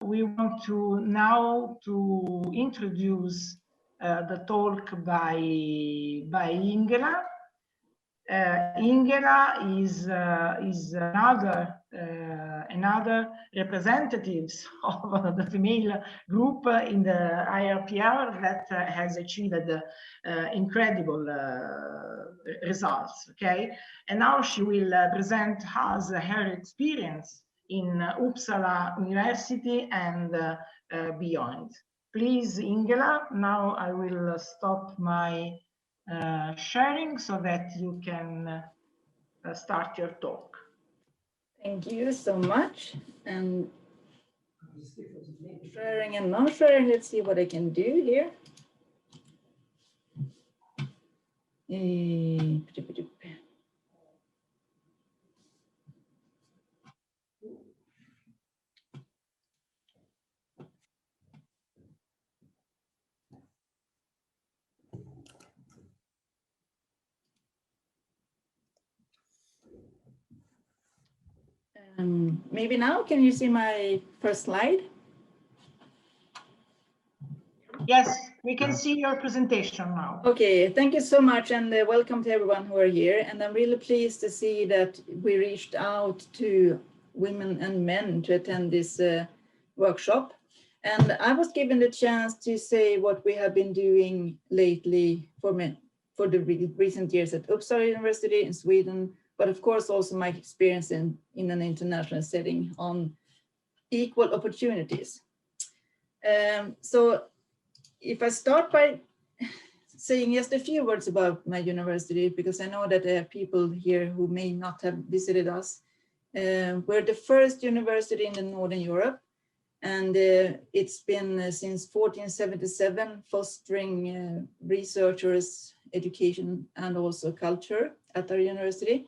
We want to now to introduce the talk by Ingela. Ingela is another representatives of the female group in the ICPR that has achieved incredible results. Okay, and now she will present us her experience in Uppsala University and beyond. Please, Ingela, now I will stop my sharing so that you can start your talk. Thank you so much. And sharing and not sharing, let's see what I can do here. Maybe now, can you see my first slide? Yes, we can see your presentation now. Okay, thank you so much, and welcome to everyone who are here. And I'm really pleased to see that we reached out to women and men to attend this workshop. And I was given the chance to say what we have been doing lately for the recent years at Uppsala University in Sweden, but of course also my experience in an international setting on equal opportunities. So if I start by saying just a few words about my university, because I know that there are people here who may not have visited us. We're the first university in the Northern Europe, and it's been since 1477 fostering researchers, education, and also culture at our university.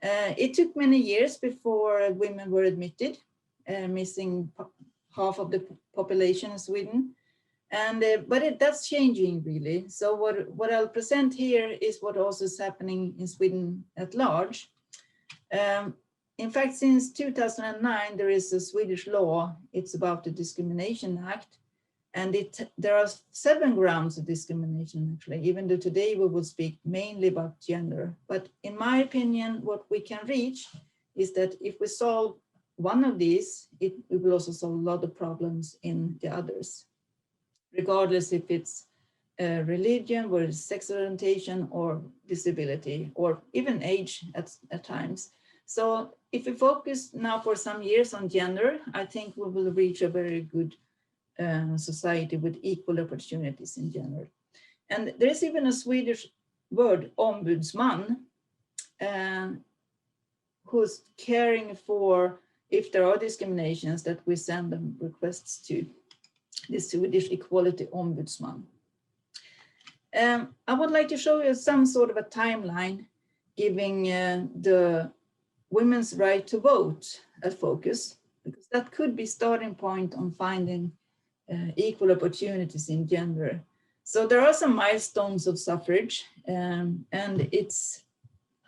It took many years before women were admitted, missing half of the population in Sweden. And but that's changing really. So what I'll present here is what also is happening in Sweden at large. In fact, since 2009, there is a Swedish law. It's about the Discrimination Act, and there are 7 grounds of discrimination actually, even though today we will speak mainly about gender. But in my opinion, what we can reach is that if we solve one of these, we will also solve a lot of problems in the others, regardless if it's religion, or sexual orientation, or disability, or even age at times. So if we focus now for some years on gender, I think we will reach a very good society with equal opportunities in gender. And there is even a Swedish word, ombudsman, who's caring for if there are discriminations that we send them requests to the Swedish Equality Ombudsman. I would like to show you some sort of a timeline giving the women's right to vote a focus, because that could be starting point on finding equal opportunities in gender. So there are some milestones of suffrage, and it's,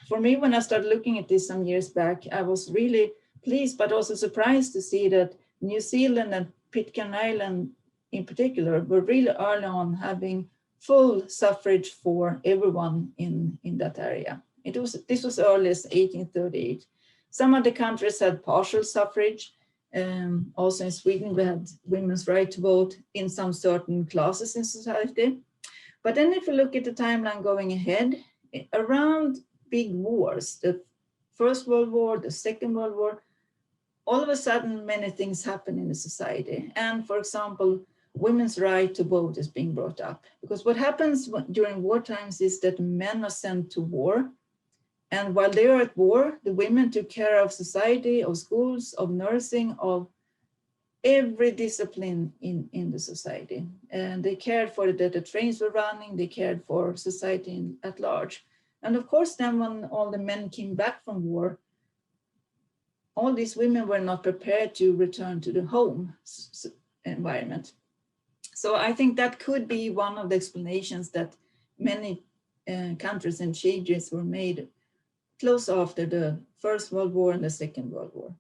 for me, when I started looking at this some years back, I was really pleased, but also surprised to see that New Zealand and Pitcairn Island in particular were really early on having full suffrage for everyone in that area. This was early as 1838. Some of the countries had partial suffrage. Also in Sweden, we had women's right to vote in some certain classes in society. But then if you look at the timeline going ahead, around big wars, the First World War, the Second World War, all of a sudden many things happen in the society. And for example, women's right to vote is being brought up. Because what happens during war times is that men are sent to war. And while they are at war, the women took care of society, of schools, of nursing, of every discipline in the society. And they cared for that the trains were running, they cared for society at large. And of course, then when all the men came back from war, all these women were not prepared to return to the home environment. So I think that could be one of the explanations that many countries and changes were made close after the First World War and the Second World War.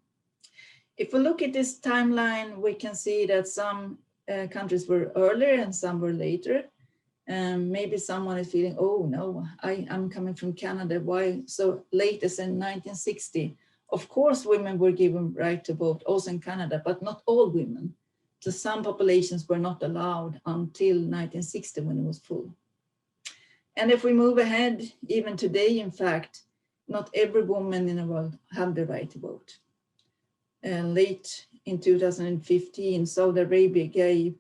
If we look at this timeline, we can see that some countries were earlier and some were later. Maybe someone is feeling, oh no, I'm coming from Canada, why so late as in 1960? Of course, women were given right to vote also in Canada, but not all women. So some populations were not allowed until 1960 when it was full. And if we move ahead, even today, in fact, not every woman in the world have the right to vote. Late in 2015, Saudi Arabia gave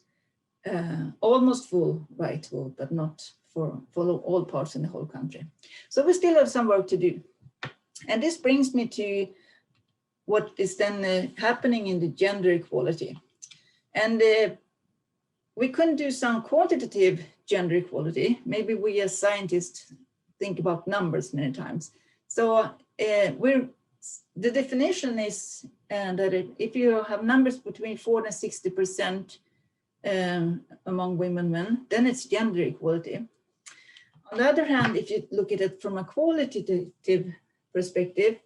almost full right to vote, but not for all parts in the whole country. So we still have some work to do. And this brings me to what is then happening in the gender equality. And we couldn't do some quantitative gender equality. Maybe we as scientists think about numbers many times. So the definition is that if you have numbers between 40 and 60% among women and men, then it's gender equality. On the other hand, if you look at it from a qualitative perspective,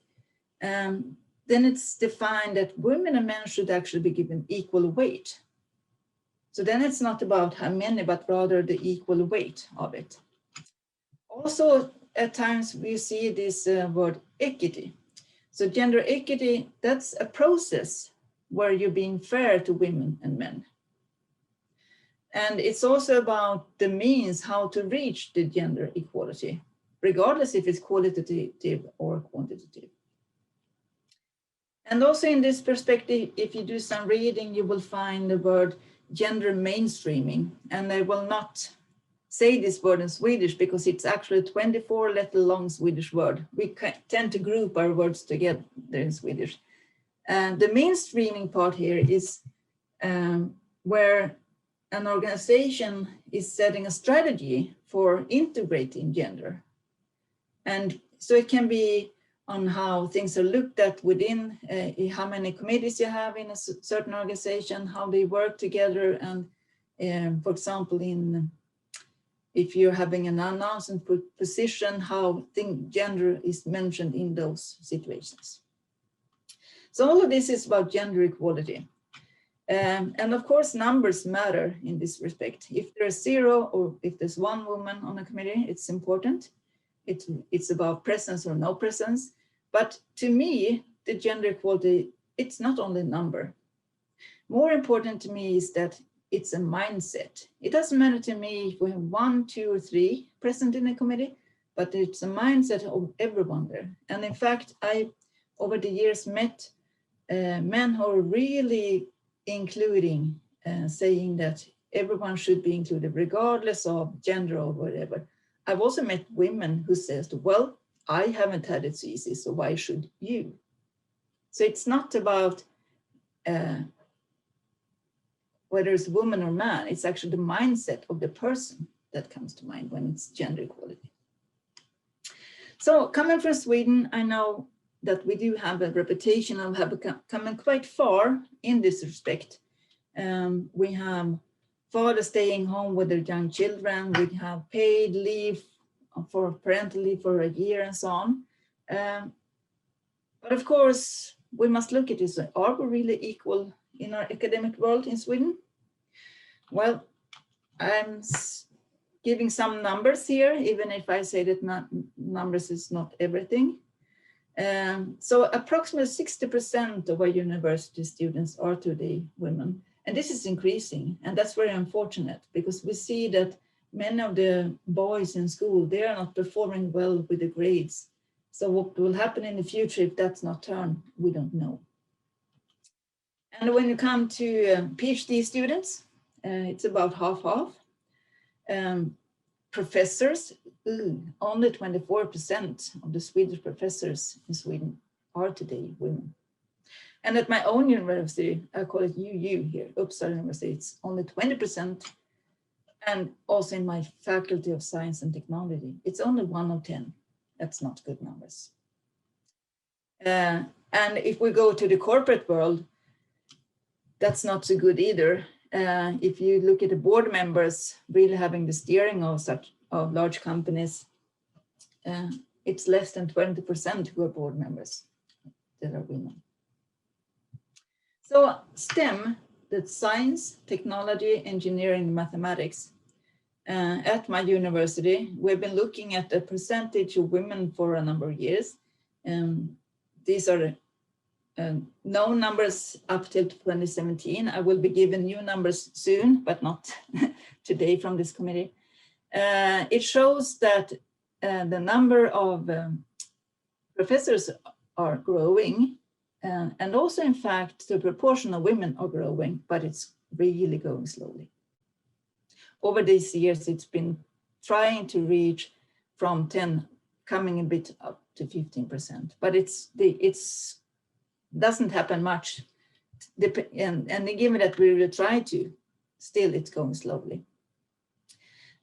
then it's defined that women and men should actually be given equal weight. So then it's not about how many, but rather the equal weight of it. Also, at times we see this word equity. So gender equity, that's a process where you're being fair to women and men. And it's also about the means how to reach the gender equality, regardless if it's qualitative or quantitative. And also in this perspective, if you do some reading, you will find the word gender mainstreaming. And I will not say this word in Swedish because it's actually a 24-letter long Swedish word. We tend to group our words together in Swedish. And the mainstreaming part here is where an organization is setting a strategy for integrating gender. And so it can be on how things are looked at within, how many committees you have in a certain organization, how they work together, and for example, if you're having an announcement position, how gender is mentioned in those situations. So all of this is about gender equality. And of course, numbers matter in this respect. If there's 0 or if there's 1 woman on a committee, it's important. It's about presence or no presence. But to me, the gender equality, it's not only a number. More important to me is that it's a mindset. It doesn't matter to me if we have 1, 2, or 3 present in a committee, but it's a mindset of everyone there. And in fact, I, over the years, met men who are really including, saying that everyone should be included regardless of gender or whatever. I've also met women who says, well, I haven't had it so easy, so why should you? So it's not about whether it's woman or man, it's actually the mindset of the person that comes to mind when it's gender equality. So coming from Sweden, I know that we do have a reputation of having come quite far in this respect. We have fathers staying home with their young children. We have paid leave for parental leave for a year and so on. But of course, we must look at this. Are we really equal in our academic world in Sweden? Well, I'm giving some numbers here, even if I say that numbers is not everything. So approximately 60% of our university students are today women. And this is increasing, and that's very unfortunate because we see that many of the boys in school, they are not performing well with the grades. So what will happen in the future if that's not turned, we don't know. And when you come to PhD students, it's about half-half. Professors, only 24% of the Swedish professors in Sweden are today women. And at my own university, I call it UU here, Uppsala University, it's only 20%. And also in my faculty of science and technology, it's only 1 of 10. That's not good numbers. And if we go to the corporate world, that's not so good either. If you look at the board members really having the steering of large companies, it's less than 20% who are board members that are women. So STEM, that's science, technology, engineering, mathematics. At my university, we've been looking at the percentage of women for a number of years. These are known numbers up till 2017. I will be given new numbers soon, but not today from this committee. It shows that the number of professors are growing, and also, in fact, the proportion of women are growing, but it's really going slowly. Over these years, it's been trying to reach from 10, coming a bit up to 15%, but it's doesn't happen much. And given that we will try to, still it's going slowly.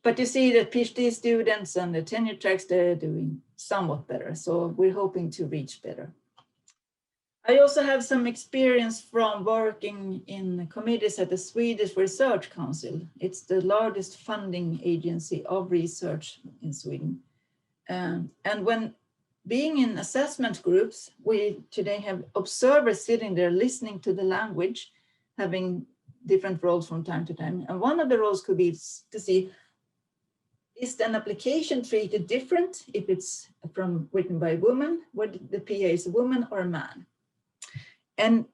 But you see that PhD students and the tenure tracks, they're doing somewhat better. So we're hoping to reach better. I also have some experience from working in committees at the Swedish Research Council. It's the largest funding agency of research in Sweden. And when being in assessment groups, we today have observers sitting there listening to the language, having different roles from time to time. And one of the roles could be to see, is an application treated different if it's written by a woman, whether the PA is a woman or a man? And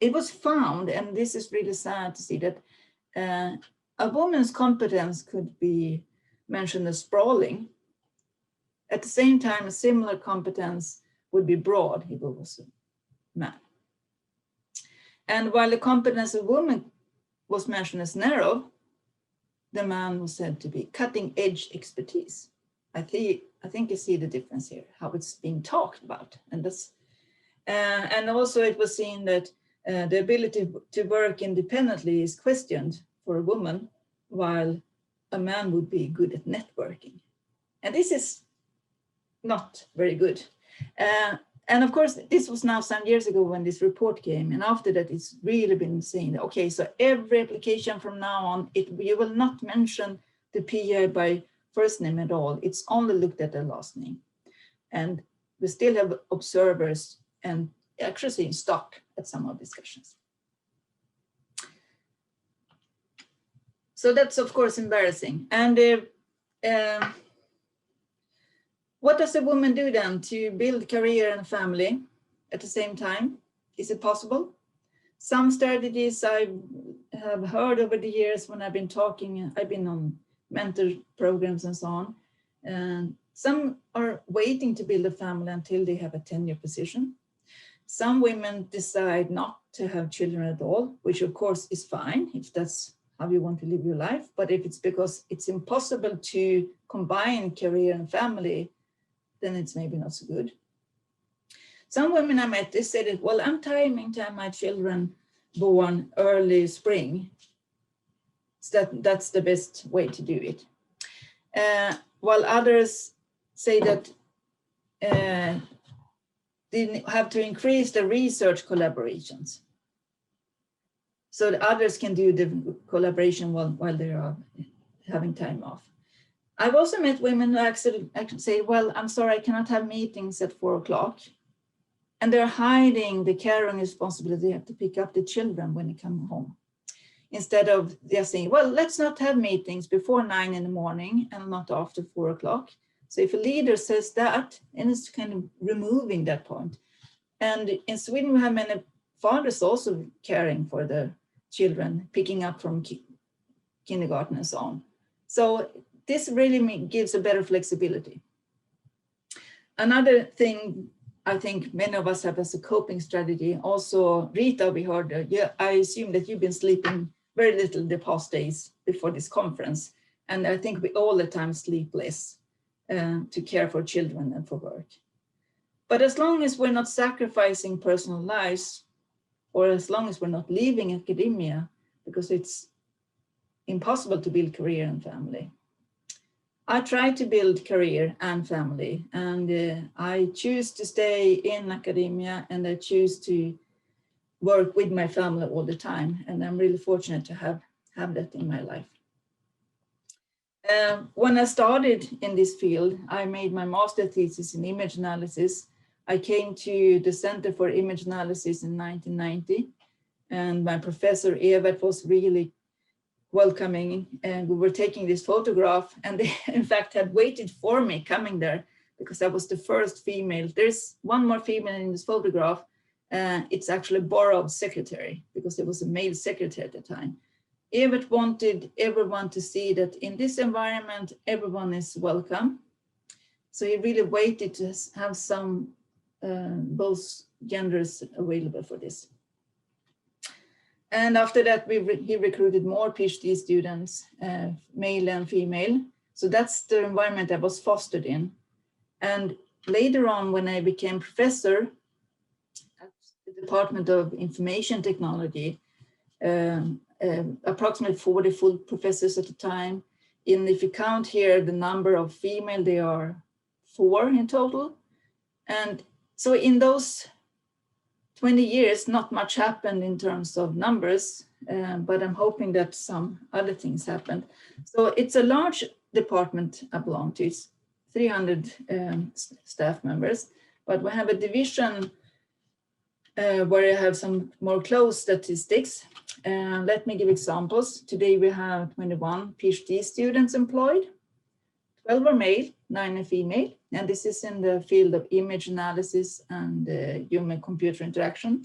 it was found, and this is really sad to see, that a woman's competence could be mentioned as sprawling. At the same time, a similar competence would be broad if it was a man. And while the competence of woman was mentioned as narrow, the man was said to be cutting edge expertise. I think you see the difference here, how it's being talked about. And also it was seen that the ability to work independently is questioned for a woman, while a man would be good at networking. And this is not very good. And of course, this was now some years ago when this report came. And after that, it's really been saying, okay, so every application from now on, you will not mention the PA by first name at all. It's only looked at the last name. And we still have observers and actually in stock at some of discussions. So that's of course embarrassing. And what does a woman do then to build career and family at the same time? Is it possible? Some strategies I have heard over the years when I've been talking, I've been on mentor programs and so on. And some are waiting to build a family until they have a tenure position. Some women decide not to have children at all, which of course is fine if that's how you want to live your life. But if it's because it's impossible to combine career and family, then it's maybe not so good. Some women I met, they said, that, well, I'm timing to have my children born early spring. So that's the best way to do it. While others say that they have to increase the research collaborations so that others can do the collaboration while they are having time off. I've also met women who actually say, well, I'm sorry, I cannot have meetings at 4 o'clock. And they're hiding the caring responsibility. They have to pick up the children when they come home. Instead of just saying, well, let's not have meetings before 9 in the morning and not after 4 o'clock. So if a leader says that, and it's kind of removing that point. And in Sweden, we have many fathers also caring for the children, picking up from kindergarten and so on. So this really gives a better flexibility. Another thing I think many of us have as a coping strategy, also Rita, we heard, yeah, I assume that you've been sleeping very little the past days before this conference. And I think we all the time sleep less to care for children and for work. But as long as we're not sacrificing personal lives, or as long as we're not leaving academia, because it's impossible to build career and family. I try to build career and family, and I choose to stay in academia, and I choose to work with my family all the time. And I'm really fortunate to have that in my life. When I started in this field, I made my master thesis in image analysis. I came to the Center for Image Analysis in 1990. And my professor Evert was really welcoming, and we were taking this photograph, and they in fact had waited for me coming there because I was the first female. There's one more female in this photograph. It's actually Borov's secretary, because there was a male secretary at the time. Evert wanted everyone to see that in this environment, everyone is welcome. So he really waited to have some, both genders available for this. And after that, he recruited more PhD students, male and female. So that's the environment I was fostered in. And later on, when I became professor at the Department of Information Technology, approximately 40 full professors at the time. And if you count here the number of female, they are 4 in total. And so in those 20 years, not much happened in terms of numbers, but I'm hoping that some other things happened. So it's a large department I belong to. It's 300 staff members, but we have a division where I have some more close statistics. Let me give examples. Today we have 21 PhD students employed, 12 are male, 9 are female, and this is in the field of image analysis and human-computer interaction.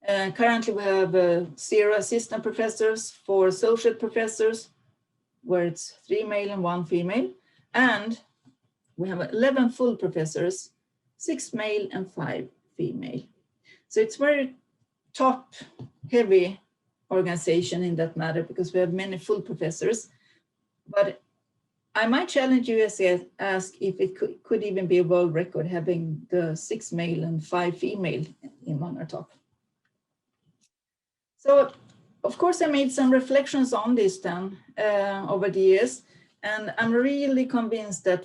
Currently we have 0 assistant professors, 4 associate professors, where it's 3 male and 1 female, and we have 11 full professors, 6 male and 5 female. So it's very top heavy organization in that matter, because we have many full professors. But I might challenge you to ask if it could even be a world record having the 6 male and 5 female in one or top. So of course I made some reflections on this then over the years, and I'm really convinced that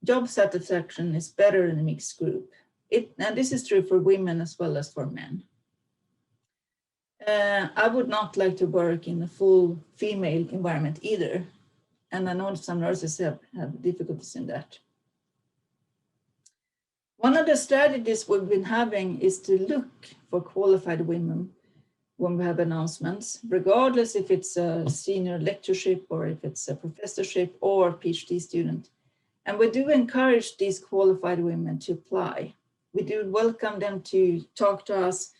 job satisfaction is better in a mixed group. And this is true for women as well as for men. I would not like to work in a full female environment either. And I know some nurses have difficulties in that. One of the strategies we've been having is to look for qualified women when we have announcements, regardless if it's a senior lectureship or if it's a professorship or PhD student. And we do encourage these qualified women to apply. We do welcome them to talk to us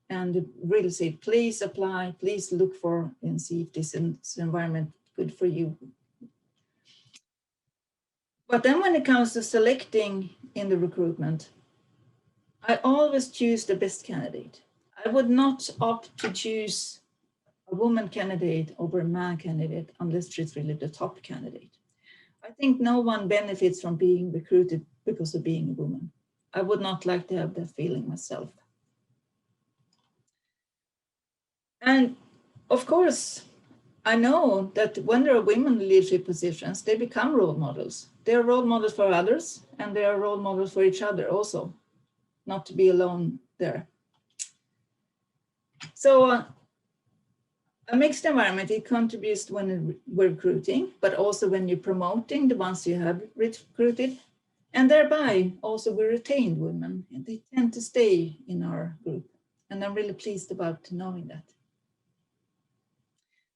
and really say, please apply, please look for and see if this environment is good for you. But then when it comes to selecting in the recruitment, I always choose the best candidate. I would not opt to choose a woman candidate over a man candidate unless she's really the top candidate. I think no one benefits from being recruited because of being a woman. I would not like to have that feeling myself. And of course, I know that when there are women in leadership positions, they become role models. They are role models for others, and they are role models for each other also, not to be alone there. So a mixed environment, it contributes when we're recruiting, but also when you're promoting the ones you have recruited. And thereby also we retain women, and they tend to stay in our group. And I'm really pleased about knowing that.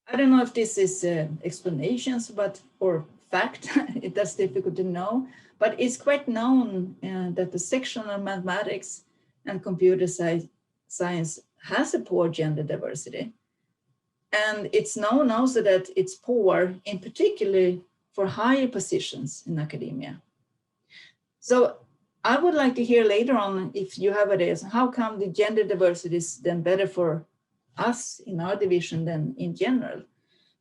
I don't know if this is explanations, or fact, that's difficult to know, but it's quite known that the section of mathematics and computer science has a poor gender diversity. And it's known also that it's poor, in particular for higher positions in academia. So I would like to hear later on, if you have ideas, how come the gender diversity is then better for us in our division than in general?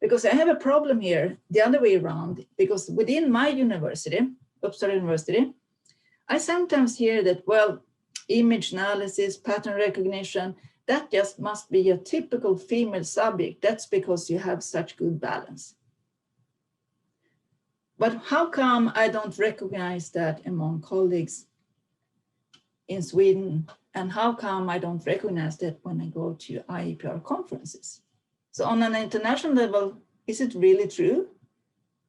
Because I have a problem here the other way around, because within my university, Uppsala University, I sometimes hear that, well, image analysis, pattern recognition, that just must be a typical female subject. That's because you have such good balance. But how come I don't recognize that among colleagues in Sweden? And how come I don't recognize that when I go to ICPR conferences? So on an international level, is it really true?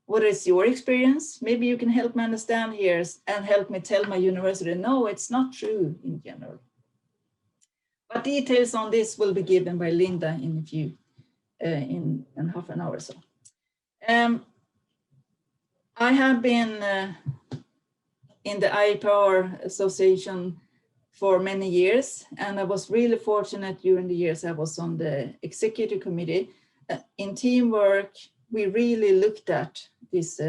What is your experience? Maybe you can help me understand here and help me tell my university, no, it's not true in general. But details on this will be given by Linda in a few, in half an hour or so. I have been in the ICPR Association for many years, and I was really fortunate during the years I was on the executive committee. In teamwork, we really looked at this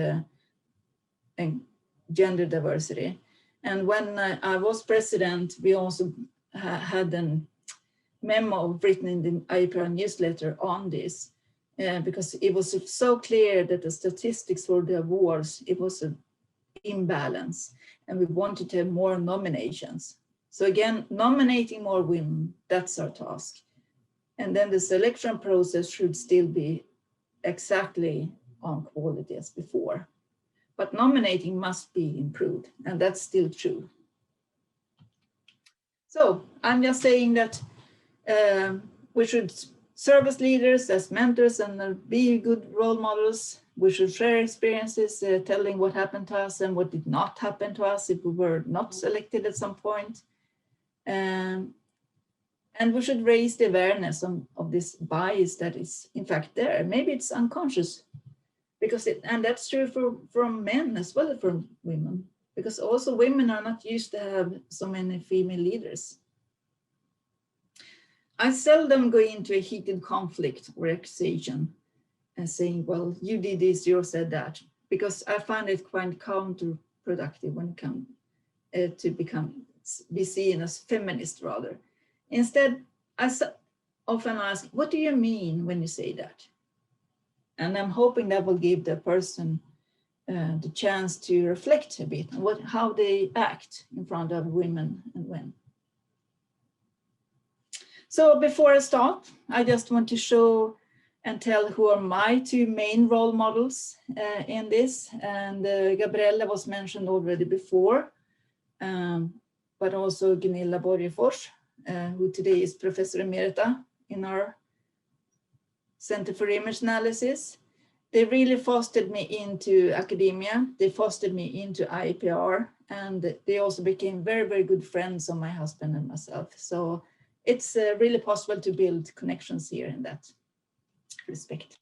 gender diversity. And when I was president, we also had a memo written in the ICPR newsletter on this, because it was so clear that the statistics for the awards, it was an imbalance, and we wanted to have more nominations. So again, nominating more women, that's our task. And then the selection process should still be exactly on quality as before. But nominating must be improved, and that's still true. So I'm just saying that we should serve as leaders, as mentors, and be good role models. We should share experiences, telling what happened to us and what did not happen to us if we were not selected at some point. And we should raise the awareness of this bias that is in fact there. Maybe it's unconscious, because and that's true from men as well as from women, because also women are not used to have so many female leaders. I seldom go into a heated conflict or accusation and saying, well, you did this, you said that, because I find it quite counterproductive when it comes to be seen as feminist rather. Instead, I often ask, what do you mean when you say that? And I'm hoping that will give the person the chance to reflect a bit on how they act in front of women and when. So before I start, I just want to show and tell who are my two main role models in this. And Gabriella was mentioned already before, but also Gunilla Borgefors, who today is Professor Emerita in our Center for Image Analysis. They really fostered me into academia. They fostered me into ICPR, and they also became very, very good friends of my husband and myself. So it's really possible to build connections here in that respect.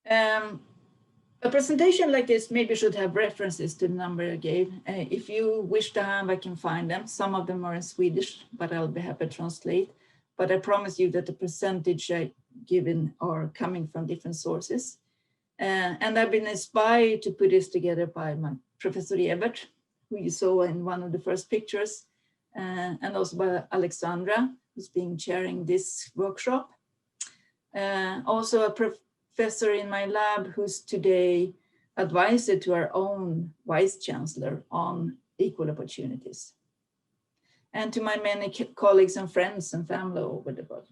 A presentation like this maybe should have references to the number I gave. If you wish to have, I can find them. Some of them are in Swedish, but I'll be happy to translate. But I promise you that the percentage I given are coming from different sources. And I've been inspired to put this together by my Professor Ebert, who you saw in one of the first pictures, and also by Alexandra, who's been chairing this workshop. Also a professor in my lab who's today advisor to our own Vice Chancellor on equal opportunities. And to my many colleagues and friends and family over the world.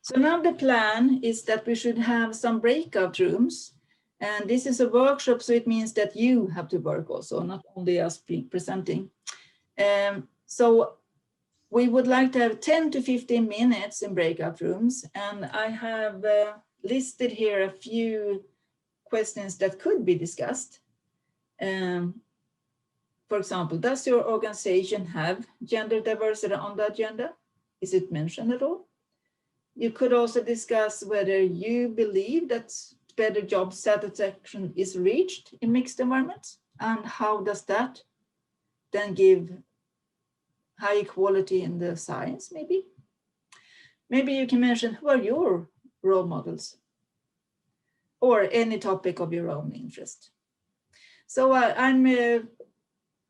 So now the plan is that we should have some breakout rooms. And this is a workshop, so it means that you have to work also, not only us presenting. So we would like to have 10 to 15 minutes in breakout rooms. And I have listed here a few questions that could be discussed. For example, does your organization have gender diversity on the agenda? Is it mentioned at all? You could also discuss whether you believe that better job satisfaction is reached in mixed environments, and how does that then give high equality in the science, maybe? Maybe you can mention who are your role models, or any topic of your own interest. So I'm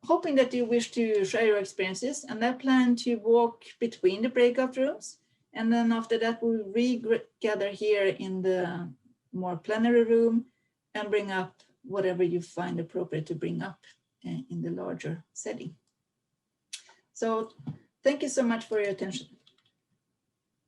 hoping that you wish to share your experiences, and I plan to walk between the breakout rooms. And then after that, we'll regather here in the more plenary room and bring up whatever you find appropriate to bring up in the larger setting. So thank you so much for your attention.